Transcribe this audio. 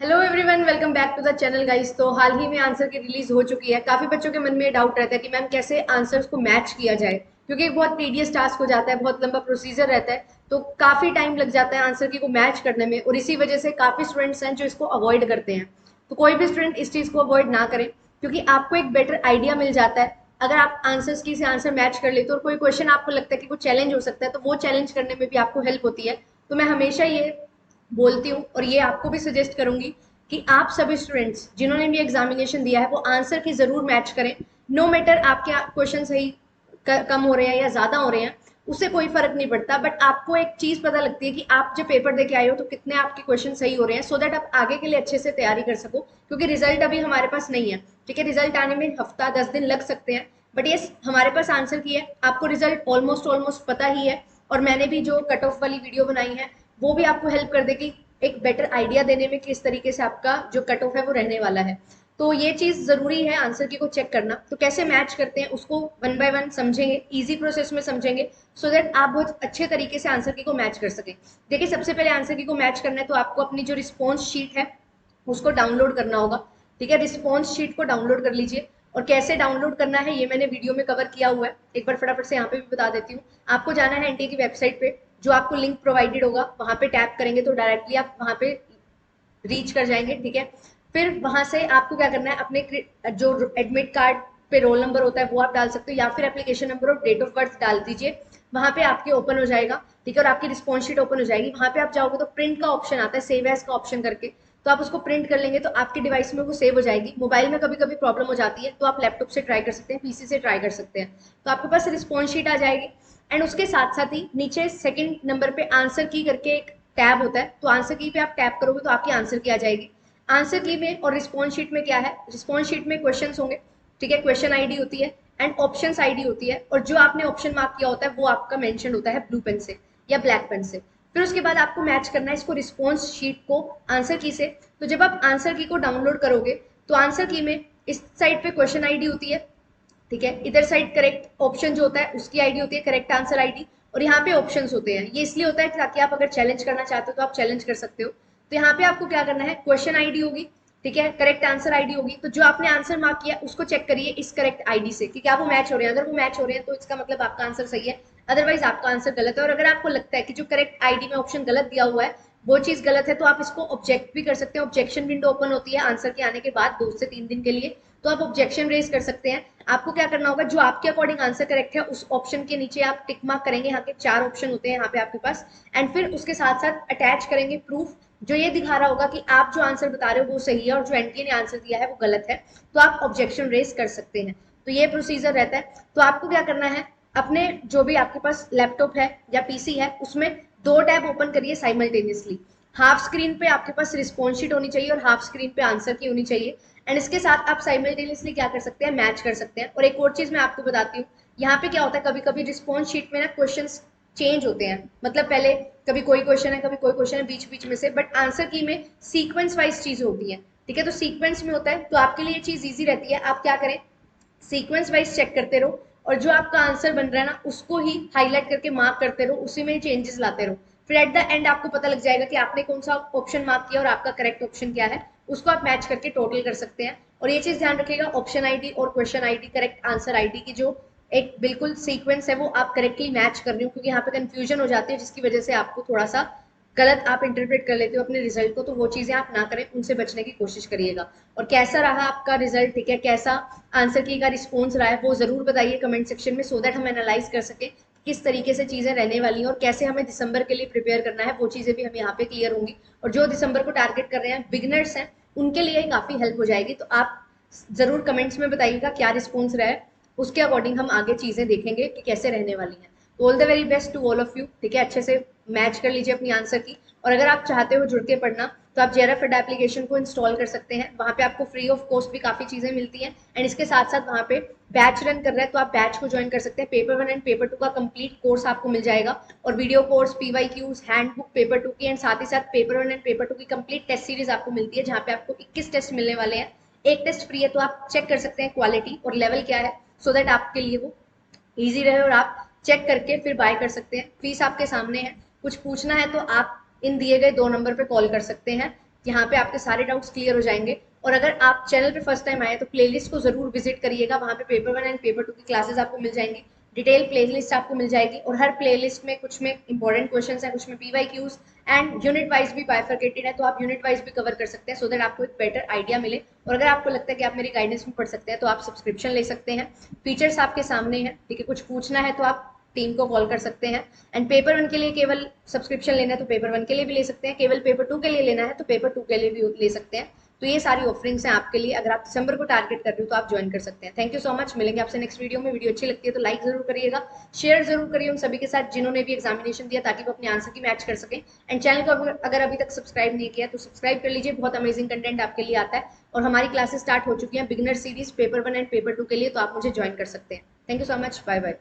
Hello everyone, welcome back to the channel guys. तो हाल ही में आंसर की रिलीज हो चुकी है। काफी बच्चों के मन में डाउट रहता है कि मैम कैसे आंसर्स को मैच किया जाए, क्योंकि एक बहुत टीडियस टास्क हो जाता है, बहुत लंबा प्रोसीजर रहता है, तो काफी टाइम लग जाता है आंसर की को मैच करने में। और इसी वजह से काफी स्टूडेंट्स हैं जो इसको अवॉइड करते हैं। तो कोई भी स्टूडेंट इस चीज को अवॉइड ना करें, क्योंकि आपको एक बेटर आइडिया मिल जाता है अगर आप आंसर्स की से आंसर मैच कर लेते हो। और कोई क्वेश्चन आपको लगता है कि वो चैलेंज हो सकता है, तो वो चैलेंज करने में भी आपको हेल्प होती है। तो मैं हमेशा ये बोलती हूँ और ये आपको भी सजेस्ट करूंगी कि आप सभी स्टूडेंट्स जिन्होंने भी एग्जामिनेशन दिया है वो आंसर की जरूर मैच करें। नो मैटर आपके क्वेश्चन सही कम हो रहे हैं या ज्यादा हो रहे हैं, उससे कोई फर्क नहीं पड़ता। बट आपको एक चीज पता लगती है कि आप जब पेपर दे के आए हो तो कितने आपके क्वेश्चन सही हो रहे हैं, सो दैट आप आगे के लिए अच्छे से तैयारी कर सको। क्योंकि रिजल्ट अभी हमारे पास नहीं है, ठीक है, रिजल्ट आने में हफ्ता 10 दिन लग सकते हैं। बट ये हमारे पास आंसर की है, आपको रिजल्ट ऑलमोस्ट ऑलमोस्ट पता ही है। और मैंने भी जो कट ऑफ वाली वीडियो बनाई है वो भी आपको हेल्प कर देगी एक बेटर आइडिया देने में किस तरीके से आपका जो कट ऑफ है वो रहने वाला है। तो ये चीज जरूरी है आंसर की को चेक करना। तो कैसे मैच करते हैं उसको वन बाय वन समझेंगे, इजी प्रोसेस में समझेंगे, सो दैट आप बहुत अच्छे तरीके से आंसर की को मैच कर सकें। देखिए, सबसे पहले आंसर की को मैच करना है तो आपको अपनी जो रिस्पॉन्स शीट है उसको डाउनलोड करना होगा। ठीक है, रिस्पॉन्स शीट को डाउनलोड कर लीजिए। और कैसे डाउनलोड करना है ये मैंने वीडियो में कवर किया हुआ है, एक बार फटाफट से यहाँ पे भी बता देती हूँ। आपको जाना है एनटीए की वेबसाइट पे, जो आपको लिंक प्रोवाइडेड होगा वहां पे टैप करेंगे तो डायरेक्टली आप वहां पे रीच कर जाएंगे। ठीक है, फिर वहां से आपको क्या करना है, अपने जो एडमिट कार्ड पे रोल नंबर होता है वो आप डाल सकते हो, या फिर एप्लीकेशन नंबर और डेट ऑफ बर्थ डाल दीजिए। वहां पे आपके ओपन हो जाएगा। ठीक है, और आपकी रिस्पॉन्स शीट ओपन हो जाएगी। वहां पे आप जाओगे तो प्रिंट का ऑप्शन आता है, सेव एज का ऑप्शन करके, तो आप उसको प्रिंट कर लेंगे तो आपके डिवाइस में वो सेव हो जाएगी। मोबाइल में कभी कभी प्रॉब्लम हो जाती है तो आप लैपटॉप से ट्राई कर सकते हैं, पीसी से ट्राई कर सकते हैं। तो आपके पास रिस्पॉन्स शीट आ जाएगी। एंड उसके साथ साथ ही नीचे सेकंड नंबर पे आंसर की करके एक टैब होता है, तो आंसर की पे आप टैप करोगे तो आपकी आंसर की आ जाएगी। आंसर की में और रिस्पॉन्स शीट में क्या है, रिस्पॉन्स शीट में क्वेश्चन होंगे, ठीक है, क्वेश्चन आईडी होती है एंड ऑप्शन आईडी होती है, और जो आपने ऑप्शन मार्क किया होता है वो आपका मेंशन होता है ब्लू पेन से या ब्लैक पेन से। फिर उसके बाद आपको मैच करना है इसको रिस्पॉन्स शीट को आंसर की से। तो जब आप आंसर की को डाउनलोड करोगे तो आंसर की में इस साइड पे क्वेश्चन आईडी होती है, ठीक है, इधर साइड करेक्ट ऑप्शन जो होता है उसकी आईडी होती है, करेक्ट आंसर आईडी। और यहाँ पे ऑप्शंस होते हैं, ये इसलिए होता है ताकि आप अगर चैलेंज करना चाहते हो तो आप चैलेंज कर सकते हो। तो यहाँ पे आपको क्या करना है, क्वेश्चन आईडी होगी, ठीक है, करेक्ट आंसर आईडी होगी। तो जो आपने आंसर मार्क किया उसको चेक करिए इस करेक्ट आईडी से कि क्या वो मैच हो रहे हैं। अगर वो मैच हो रहे हैं तो इसका मतलब आपका आंसर सही है, अदरवाइज आपका आंसर गलत है। और अगर आपको लगता है कि जो करेक्ट आईडी में ऑप्शन गलत दिया हुआ है वो चीज गलत है, तो आप इसको ऑब्जेक्ट भी कर सकते हैं। ऑब्जेक्शन विंडो ओपन होती है आंसर के आने के बाद 2 से 3 दिन के लिए, तो आप ऑब्जेक्शन रेज कर सकते हैं। आपको क्या करना होगा, जो आपके अकॉर्डिंग आंसर करेक्ट है उस ऑप्शन के नीचे आप टिक मार्क करेंगे, यहाँ के 4 ऑप्शन होते हैं यहाँ पे आपके पास। एंड फिर उसके साथ साथ अटैच करेंगे प्रूफ, जो ये दिखा रहा होगा कि आप जो आंसर बता रहे हो वो सही है और जो एनटीए ने आंसर दिया है वो गलत है। तो आप ऑब्जेक्शन रेज कर सकते हैं। तो ये प्रोसीजर रहता है। तो आपको क्या करना है, अपने जो भी आपके पास लैपटॉप है या पीसी है उसमें 2 टैब ओपन करिए साइमल्टेनियसली। हाफ स्क्रीन पे आपके पास रिस्पॉन्स शीट होनी चाहिए और हाफ स्क्रीन पे आंसर की होनी चाहिए। एंड इसके साथ आप साइमल्टेनियसली क्या कर सकते हैं, मैच कर सकते हैं। और एक और चीज मैं आपको बताती हूँ, यहाँ पे क्या होता है, कभी कभी रिस्पॉन्स शीट में ना क्वेश्चंस चेंज होते हैं, मतलब पहले कभी कोई क्वेश्चन है कभी कोई क्वेश्चन है बीच बीच में से, बट आंसर की में सीक्वेंस वाइज चीजें होती है। ठीक है, तो सीक्वेंस में होता है तो आपके लिए ये चीज ईजी रहती है। आप क्या करें, सीक्वेंस वाइज चेक करते रहो और जो आपका आंसर बन रहा है ना उसको ही हाईलाइट करके मार्क करते रहो, उसी में चेंजेस लाते रहो। फिर एट द एंड आपको पता लग जाएगा कि आपने कौन सा ऑप्शन मार्क किया और आपका करेक्ट ऑप्शन क्या है, उसको आप मैच करके टोटल कर सकते हैं। और ये चीज ध्यान रखिएगा, ऑप्शन आईडी और question ID, correct answer ID की जो एक बिल्कुल सीक्वेंस है वो आप करेक्टली मैच कर रहे हो, क्योंकि यहाँ पे कंफ्यूजन हो जाती है जिसकी वजह से आपको थोड़ा सा गलत आप इंटरप्रेट कर लेते हो अपने रिजल्ट को। तो वो चीजें आप ना करें, उनसे बचने की कोशिश करिएगा। और कैसा रहा आपका रिजल्ट, ठीक है, कैसा आंसर की का रिस्पॉन्स रहा है वो जरूर बताइए कमेंट सेक्शन में, सो दैट हम एनालाइज कर सके किस तरीके से चीजें रहने वाली हैं और कैसे हमें दिसंबर के लिए प्रिपेयर करना है, वो चीजें भी हम यहाँ पे क्लियर होंगी। और जो दिसंबर को टारगेट कर रहे हैं, बिगनर्स हैं, उनके लिए काफी हेल्प हो जाएगी। तो आप जरूर कमेंट्स में बताइएगा क्या रिस्पॉन्स रहा है, उसके अकॉर्डिंग हम आगे चीजें देखेंगे कि कैसे रहने वाली हैं। तो all the very best to all of you. ठीक है, अच्छे से मैच कर लीजिए अपनी आंसर की। और अगर आप चाहते हो जुड़ के पढ़ना तो आप जेराफिड एप्लीकेशन को इंस्टॉल कर सकते हैं, वहां पे आपको फ्री ऑफ कॉस्ट भी काफी चीजें मिलती हैं। एंड इसके साथ साथ वहां पे बैच रन कर रहा है तो आप बैच को ज्वाइन कर सकते हैं। पेपर 1 एंड पेपर 2 का कंप्लीट कोर्स आपको मिल जाएगा, और video course, PYQs, handbook paper 2 की, एंड साथ ही साथ पेपर 1 एंड पेपर 2 की कंप्लीट टेस्ट सीरीज आपको मिलती है, जहाँ पे आपको 21 टेस्ट मिलने वाले हैं। एक टेस्ट फ्री है, तो आप चेक कर सकते हैं क्वालिटी और लेवल क्या है, सो दैट आपके लिए वो ईजी रहे और आप चेक करके फिर बाय कर सकते हैं। फीस आपके सामने है, कुछ पूछना है तो आप इन दिए गए 2 नंबर पे कॉल कर सकते हैं। यहाँ पे आपके सारे डाउट्स क्लियर हो जाएंगे। और अगर आप चैनल पे फर्स्ट टाइम आए तो प्लेलिस्ट को जरूर विजिट करिएगा, वहाँ पे पेपर 1 एंड पेपर 2 की क्लासेस आपको मिल जाएंगी, डिटेल प्लेलिस्ट आपको मिल जाएगी। और हर प्लेलिस्ट में कुछ में इंपॉर्टेंट क्वेश्चंस हैं, कुछ में पीवाईक्यूज एंड यूनिट वाइज भी बाइफरकेटेड है, तो आप यूनिट वाइज भी कवर कर सकते हैं, सो दैट आपको एक बेटर आइडिया मिले। और अगर आपको लगता है कि आप मेरी गाइडेंस में पढ़ सकते हैं तो आप सब्सक्रिप्शन ले सकते हैं। फीचर्स आपके सामने हैं, ठीक है, कुछ पूछना है तो आप टीम को कॉल कर सकते हैं। एंड पेपर 1 के लिए केवल सब्सक्रिप्शन लेना है तो पेपर 1 के लिए भी ले सकते हैं, केवल पेपर 2 के लिए लेना है तो पेपर 2 के लिए भी ले सकते हैं। तो ये सारी ऑफरिंग्स हैं आपके लिए, अगर आप दिसंबर को टारगेट कर रहे हो तो आप ज्वाइन कर सकते हैं। थैंक यू सो मच, मिलेंगे आपसे नेक्स्ट वीडियो में। वीडियो अच्छी लगती है तो लाइक जरूर करिएगा, शेयर जरूर करिए उन सभी के साथ जिन्होंने भी एग्जामिनेशन दिया, ताकि वो अपने आंसर की मैच कर सकें। एंड चैनल को अगर अभी तक सब्सक्राइब नहीं किया तो सब्सक्राइब कर लीजिए, बहुत अमेजिंग कंटेंट आपके लिए आता है। और हमारी क्लासेस स्टार्ट हो चुकी हैं beginner series paper 1 and paper 2 के लिए, तो आप मुझे ज्वाइन कर सकते हैं। Thank you so much, bye bye.